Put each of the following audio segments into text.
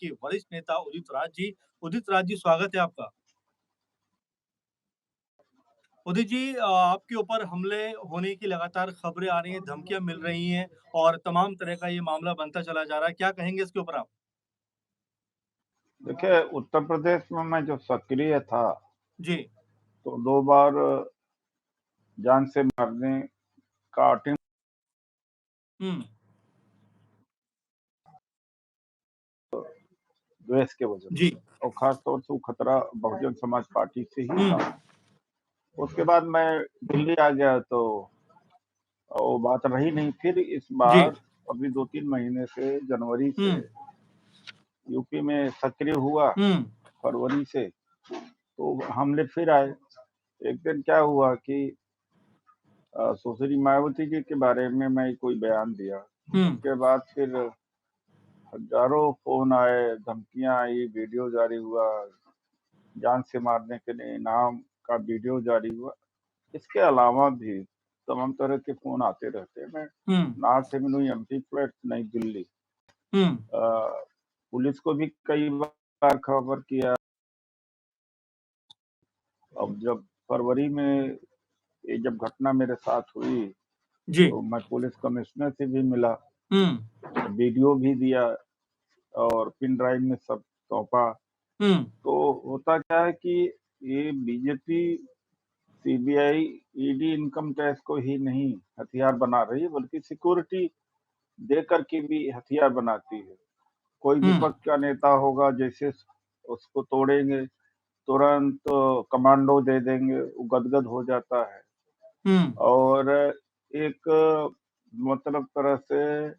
के वरिष्ठ नेता उदित राज जी। उदित राज जी, स्वागत है आपका। उदित जी, आपके ऊपर हमले होने की लगातार खबरें आ रही हैं, धमकियाँ मिल रही हैं और तमाम तरह का ये मामला बनता चला जा रहा है। क्या कहेंगे इसके ऊपर आप? देखिए, उत्तर प्रदेश में मैं जो सक्रिय था, जी। तो 2 बार जान से मारने का अटेम्प्ट हुँ, द्वेष के वजह जी। से, और खास तौर से वो खतरा बहुजन समाज पार्टी से ही हुँ, था। उसके बाद मैं दिल्ली आ गया तो वो बात रही नहीं। फिर इस जी। बार अभी 2-3 महीने से, जनवरी हुँ, से यूपी में सक्रिय हुआ, हुँ, फरवरी से, तो हमले फिर आए। एक दिन क्या हुआ कि सुश्री मायावती जी के बारे में मैं कोई बयान दिया। हुँ, उसके बाद फिर हजारों फ़ोन आए, धमकियाँ आई, वीडियो जारी हुआ, जान से मारने के लिए इनाम का वीडियो जारी हुआ। इसके अलावा भी तमाम तरह के फ़ोन आते रहते हैं। मैं हुँ, नॉर्थ एवेन्यू एमपी फ्लैट, नई दिल्ली, हुँ, अ, पुलिस को भी कई बार खबर किया। अब जब फरवरी में ये जब घटना मेरे साथ हुई, जी। तो मैं पुलिस कमिश्नर से भी मिला, हुँ, वीडियो भी दिया और पिन ड्राइव में सब सौंपा। हुँ, तो होता क्या है कि ये BJP CBI, ED income tax को ही नहीं हथियार बना रही है, बल्कि सिक्योरिटी दे करके भी हथियार बनाती है। कोई हुँ, विपक्ष का नेता होगा, जैसे उसको तोड़ेंगे, तुरंत कमांडो दे देंगे, वो गदगद हो जाता है। हुँ, और एक मतलब तरह से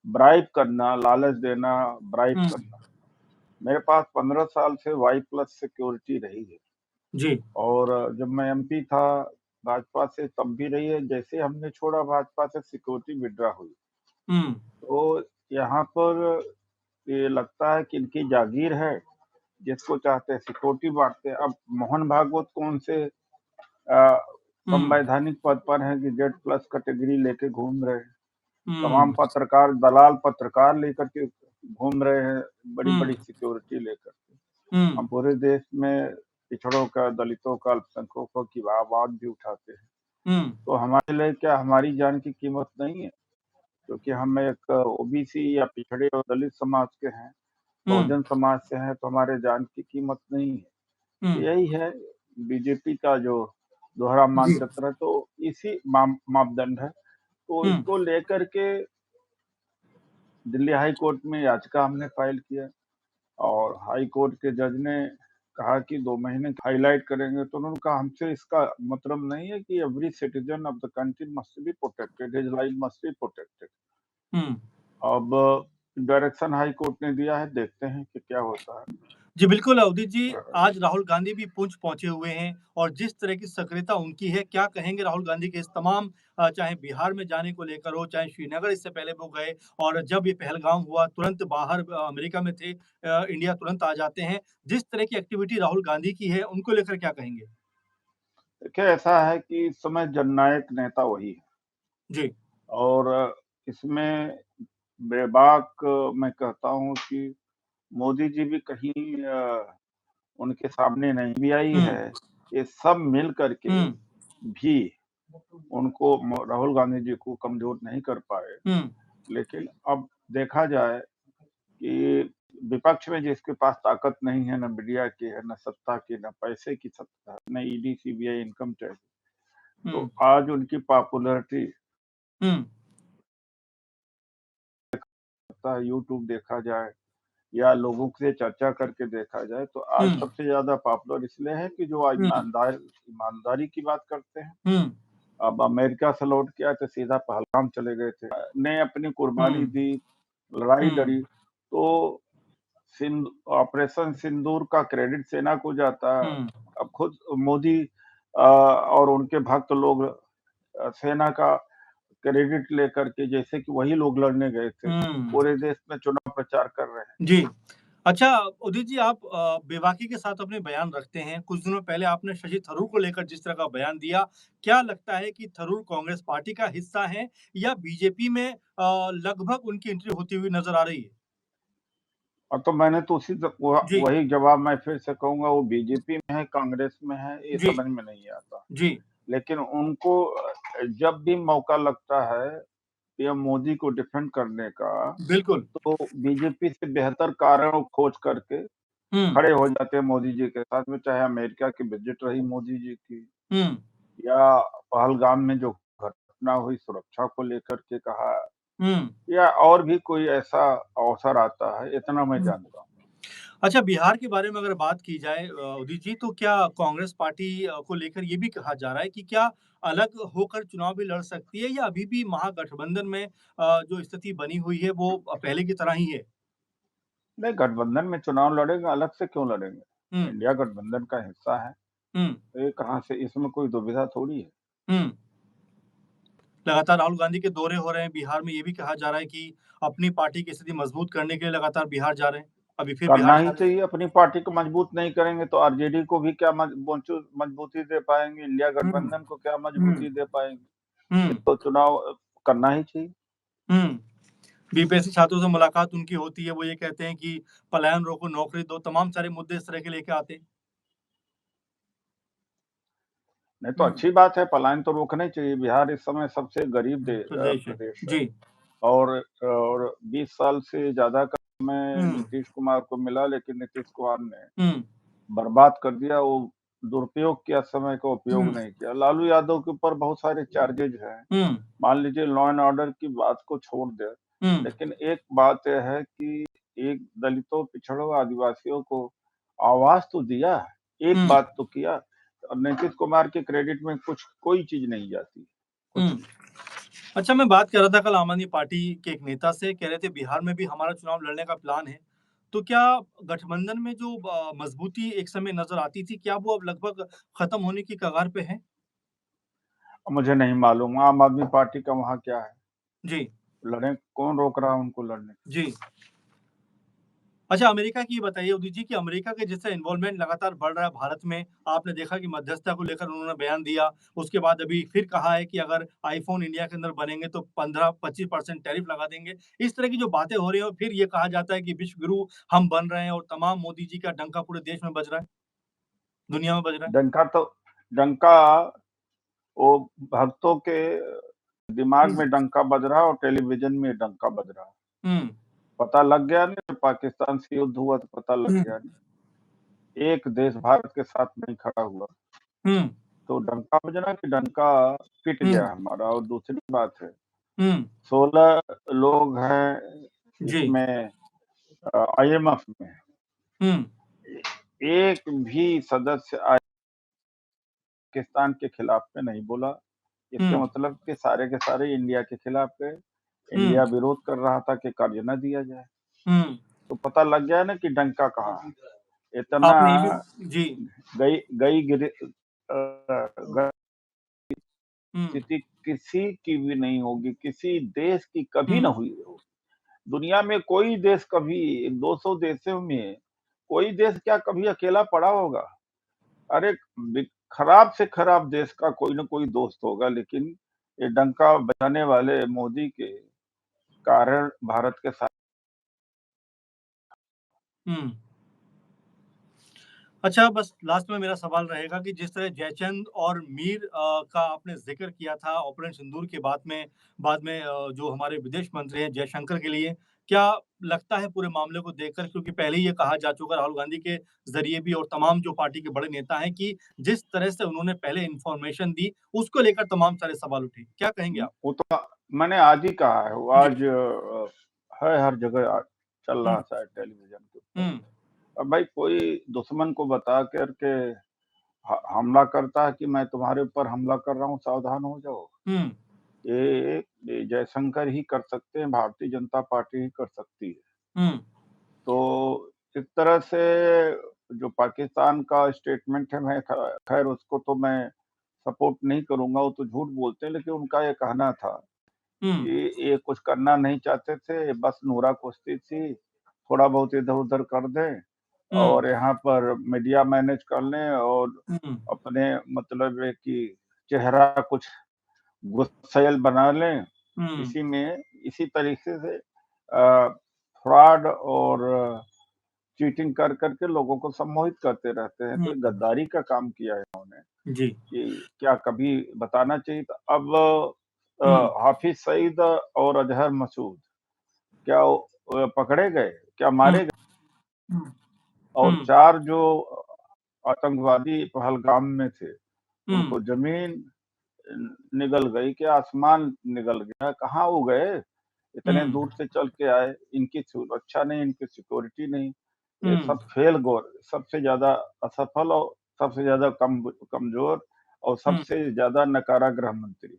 ब्राइब करना, लालच देना, ब्राइब हुँ, करना। मेरे पास 15 साल से वाई प्लस सिक्योरिटी रही है, जी। और जब मैं एमपी था भाजपा से, तब भी रही है। जैसे हमने छोड़ा भाजपा से, सिक्योरिटी विड्रॉ हुई। हुँ, तो यहाँ पर ये लगता है कि इनकी जागीर है, जिसको चाहते हैं सिक्योरिटी बांटते हैं। अब मोहन भागवत कौन से हुँ, संवैधानिक पद पर हैं कि जेड प्लस कैटेगरी लेके घूम रहे हैं। तमाम हुँ, पत्रकार, दलाल पत्रकार लेकर के घूम रहे हैं, हुँ, बड़ी-बड़ी सिक्योरिटी लेकर के। हुँ, हम पूरे देश में पिछड़ों का, दलितों का, अल्पसंख्यकों की आवाज़ भी उठाते हैं। हुँ, तो हमारे लिए क्या हमारी जान की कीमत नहीं है? क्योंकि हम एक ओबीसी या पिछड़े और दलित समाज के हैं, हुँ, बहुजन समाज से हैं, तो हमारे जान की कीमत नहीं है। हुँ, तो यही है बीजेपी का जो दोहरा जी। मानचित्र है, तो इसी मापदंड है। तो हुँ, इसको लेकर के दिल्ली हाई कोर्ट में याचिका हमने फाइल किया, और हाई कोर्ट के जज ने कहा कि 2 महीने हाइलाइट करेंगे। तो उन्होंने कहा, हमसे इसका मतलब नहीं है कि every citizen of the country must be protected, his life must be protected. Hmm. अब डायरेक्शन हाई कोर्ट ने दिया है, देखते हैं कि क्या होता है। जी, बिल्कुल उदित जी, आज राहुल गांधी भी पुंछ पहुँचे हुए हैं और जिस तरह की सक्रियता उनकी है, क्या कहेंगे राहुल गांधी के इस तमाम चाहे बिहार में जाने को लेकर हो, चाहे श्रीनगर इससे पहले वो गए और जब ये पहलगाम हुआ तुरंत बाहर अमेरिका में थे, इंडिया तुरंत आ जाते हैं। जिस तरह की एक्टिविटी राहुल गांधी की है, उनको लेकर क्या कहेंगे? देखिए, ऐसा है कि इस समय जननायक नेता वही है, जी। और इसमें बेबाक मैं कहता हूँ कि मोदी जी भी कहीं उनके सामने नहीं भी आई हुँ, है। ये सब मिल कर के हुँ, भी उनको, राहुल गांधी जी को कमज़ोर नहीं कर पाए। हुँ, लेकिन अब देखा जाए कि विपक्ष में जिसके पास ताकत नहीं है, ना मीडिया की है, ना सत्ता की, ना पैसे की सत्ता है, ना ईडी, सीबीआई, इनकम टैक्स, हुँ, तो आज उनकी पॉपुलैरिटी, हुँ, यूट्यूब देखा जाए या लोगों से चर्चा करके देखा जाए, तो आज हुँ, सबसे ज़्यादा पॉपुलर इसलिए है कि जो आज हुँ, ईमानदारी की बात करते हैं। हुँ, अब अमेरिका से लौट के आए तो सीधा पहलगाम चले गए थे। ने अपनी हुँ, कुर्बानी दी, लड़ाई हुँ, लड़ी, तो ऑपरेशन सिंदूर का क्रेडिट सेना को जाता है। हुँ, अब खुद मोदी और उनके भक्त लोग सेना का क्रेडिट लेकर के, जैसे कि वही लोग लड़ने गए थे, हुँ। पूरे देश में चुनाव प्रचार कर रहे हैं। जी। अच्छा, उदित जी, आप बेबाकी के साथ अपने बयान रखते हैं। कुछ दिनों पहले आपने शशि थरूर को लेकर जिस तरह का बयान दिया, क्या लगता है कि थरूर कांग्रेस पार्टी का हिस्सा हैं या बीजेपी में लगभग उनकी एंट्री होती हुई नज़र आ रही है? तो मैंने तो उसी जी, वही जवाब मैं फिर से कहूँगा, वो बीजेपी में है, कांग्रेस में है, ये जी, समझ में नहीं आता। जी, लेकिन उनको जब भी मौका लगता है पीएम मोदी को डिफेंड करने का, बिल्कुल। तो बीजेपी से बेहतर कारण खोज करके हुँ, खड़े हो जाते हैं मोदी जी के साथ में, चाहे अमेरिका की विजिट रही मोदी जी की, हुँ, या पहलगाम में जो घटना हुई सुरक्षा को लेकर के कहा, हुँ, या और भी कोई ऐसा अवसर आता है, इतना मैं हुँ। जानता हूँ। अच्छा, बिहार के बारे में अगर बात की जाए उदित जी, तो क्या कांग्रेस पार्टी को लेकर ये भी कहा जा रहा है कि क्या अलग होकर चुनाव भी लड़ सकती है या अभी भी महागठबंधन में जो स्थिति बनी हुई है वो पहले की तरह ही है? नहीं, गठबंधन में चुनाव लड़ेगा, अलग से क्यों लड़ेंगे? हुँ, इंडिया गठबंधन का हिस्सा है, हुँ, तो ये कहाँ से, इसमें कोई दुविधा थोड़ी है। हुँ। लगातार राहुल गांधी के दौरे हो रहे हैं बिहार में, ये भी कहा जा रहा है कि अपनी पार्टी की स्थिति मजबूत करने के लिए लगातार बिहार जा रहे हैं। अभी फिर करना बिहार ही जा रहे हैं। चाहिए, अपनी पार्टी को मजबूत नहीं करेंगे तो आरजेडी को भी क्या मजबूती दे पाएँगे, इंडिया हुँ, गठबंधन को क्या हुँ, मजबूती दे पाएँगे? हुँ, ये तो चुनाव करना ही चाहिए। हुँ। बीपीएससी छात्रों से मुलाकात उनकी होती है, वो ये कहते हैं कि पलायन रोको, नौकरी दो, तमाम सारे मुद्दे इस तरह के लेके आते हैं। नहीं तो हुँ, अच्छी बात है, पलायन तो रोकना ही चाहिए। बिहार इस समय सबसे गरीब प्रदेश है। प्रदेश है। जी। और 20 साल से ज़्यादा का समय हुँ, नीतीश कुमार को मिला, लेकिन नीतीश कुमार ने हुँ, बर्बाद कर दिया। वो दुरुपयोग किया, समय का उपयोग हुँ, नहीं किया। लालू यादव के ऊपर बहुत सारे चार्जेज़ हैं। हुँ, मान लीजिए लॉ एंड ऑर्डर की बात को छोड़ दें, हुँ, लेकिन एक बात ये है कि एक दलितों, पिछड़ों, आदिवासियों को आवाज़ तो दिया है, एक हुँ, बात तो किया। और नीतीश कुमार के क्रेडिट में कुछ कोई चीज़ नहीं जाती, कुछ हुँ। भी। अच्छा, मैं बात कर रहा था कल आम आदमी पार्टी के एक नेता से, कह रहे थे बिहार में भी हमारा चुनाव लड़ने का प्लान है। तो क्या गठबंधन में जो मजबूती एक समय नज़र आती थी, क्या वो अब लगभग खत्म होने की कगार पे है? मुझे नहीं मालूम आम आदमी पार्टी का वहाँ क्या है? जी, लड़ें, कौन रोक रहा है उनको लड़ने? जी। अच्छा, अमेरिका की ये बताइए उदित जी कि अमेरिका के जैसे इन्वॉल्वमेंट लगातार बढ़ रहा है भारत में। आपने देखा कि मध्यस्थता को लेकर उन्होंने बयान दिया। उसके बाद अभी फिर कहा है कि अगर आईफ़ोन इंडिया के अंदर बनेंगे तो 15-25% टैरिफ लगा देंगे। इस तरह की जो बातें हो रही हैं और फिर ये कहा जाता है कि विश्व गुरु हम बन रहे हैं और तमाम मोदी जी का डंका पूरे देश में बज रहा है, दुनिया में बज रहा है। डंका तो डंका वो भक्तों के दिमाग हुँ, में डंका बज रहा है और टेलीविज़न में डंका बज रहा है। हुँ, पता लग गया नहीं, जब पाकिस्तान से युद्ध हुआ तो पता लग हुँ, गया नहीं। एक देश भारत के साथ नहीं खड़ा हुआ, हुँ, तो डंका बजना कि डंका पिट हुँ, गया हमारा। और दूसरी बात है, हुँ, 16 लोग हैं जी, इसमें, आईएमएफ में। हुँ, एक भी सदस्य पाकिस्तान के खिलाफ में नहीं बोला। इसका हुँ, मतलब कि सारे के सारे इंडिया के खिलाफ गए। हुँ, इंडिया विरोध कर रहा था कि कर्ज न दिया जाए। हुँ। तो पता लग गया ना कि डंका कहाँ है। इतना आपने ये भी जी, गई गई गिरी गई हुँ, स्थिति किसी की भी नहीं होगी, किसी देश की कभी हुँ, ना हुई होगी। दुनिया में कोई देश कभी 200 देशों में कोई देश क्या कभी अकेला पड़ा होगा? अरे! खराब से खराब देश का कोई न कोई दोस्त होगा, लेकिन ये डंका बजाने वाले मोदी के कारण भारत के साथ। हुँ। अच्छा, बस लास्ट में मेरा सवाल रहेगा कि जिस तरह जयचंद और मीर का आपने ज़िक्र किया था ऑपरेशन सिंदूर के बाद में जो हमारे विदेश मंत्री हैं जयशंकर के लिए, क्या लगता है पूरे मामले को देखकर क्योंकि पहले ही ये कहा जा चुका राहुल गांधी के ज़रिए भी और तमाम जो पार्टी के बड़े नेता हैं कि जिस तरह से उन्होंने पहले इन्फॉर्मेशन दी, उसको लेकर तमाम सारे सवाल उठे। क्या कहेंगे आप? वो तो मैंने आज ही कहा है, वो जी। आज है हर जगह चल हुँ, रहा शायद टेलीविज़न के ऊपर। हुँ, अब भाई कोई दुश्मन को बता कर के हमला करता है कि मैं तुम्हारे ऊपर हमला कर रहा हूँ, सावधान हो जाओ। हुँ, ये जयशंकर ही कर सकते हैं, भारतीय जनता पार्टी ही कर सकती है। हुँ, तो इस तरह से जो पाकिस्तान का स्टेटमेंट है, मैं खैर उसको तो मैं सपोर्ट नहीं करूँगा, वो तो झूठ बोलते हैं, लेकिन उनका ये कहना था हुँ, कि ये कुछ करना नहीं चाहते थे, बस नूरा कुश्ती थी, थोड़ा बहुत इधर-उधर कर दें हुँ, और यहाँ पर मीडिया मैनेज कर लें और हुँ, अपने मतलब है कि चेहरा कुछ गुस्सैल बना लें। हुँ, इसी में इसी तरीके से फ्रॉड और चीटिंग कर के लोगों को सम्मोहित करते रहते हैं, तो हुँ, ये गद्दारी का काम किया है इन्होंने, जी। कि क्या कभी बताना चाहिए था। अब हुँ, हाफ़िज़ सईद और अज़हर मसूद क्या वो पकड़े गए? क्या हुँ, मारे गए? हुँ, और हुँ, 4 जो आतंकवादी पहलगाम में थे, हुँ, उनको ज़मीन निगल गई कि आसमान निगल गया, कहाँ वो गए? इतने हुँ, दूर से चल के आए, इनकी सुरक्षा नहीं, इनकी सिक्योरिटी नहीं, ये हुँ। सब सबसे ज़्यादा असफल और सबसे ज़्यादा कमज़ोर और हुँ। सबसे ज़्यादा नकारा गृह मंत्री।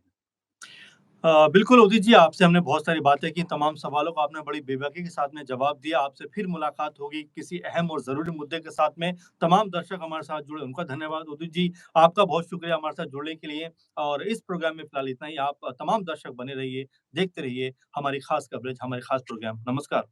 बिल्कुल उदित जी, आपसे हमने बहुत सारी बातें की, तमाम सवालों का आपने बड़ी बेबाकी के साथ में जवाब दिया। आपसे फिर मुलाकात होगी किसी अहम और ज़रूरी मुद्दे के साथ में। तमाम दर्शक हमारे साथ जुड़े, उनका धन्यवाद। उदित जी, आपका बहुत शुक्रिया हमारे साथ जुड़ने के लिए और इस प्रोग्राम में फिलहाल इतना ही। आप तमाम दर्शक बने रहिए, देखते रहिए हमारी खास कवरेज, हमारे खास प्रोग्राम। नमस्कार।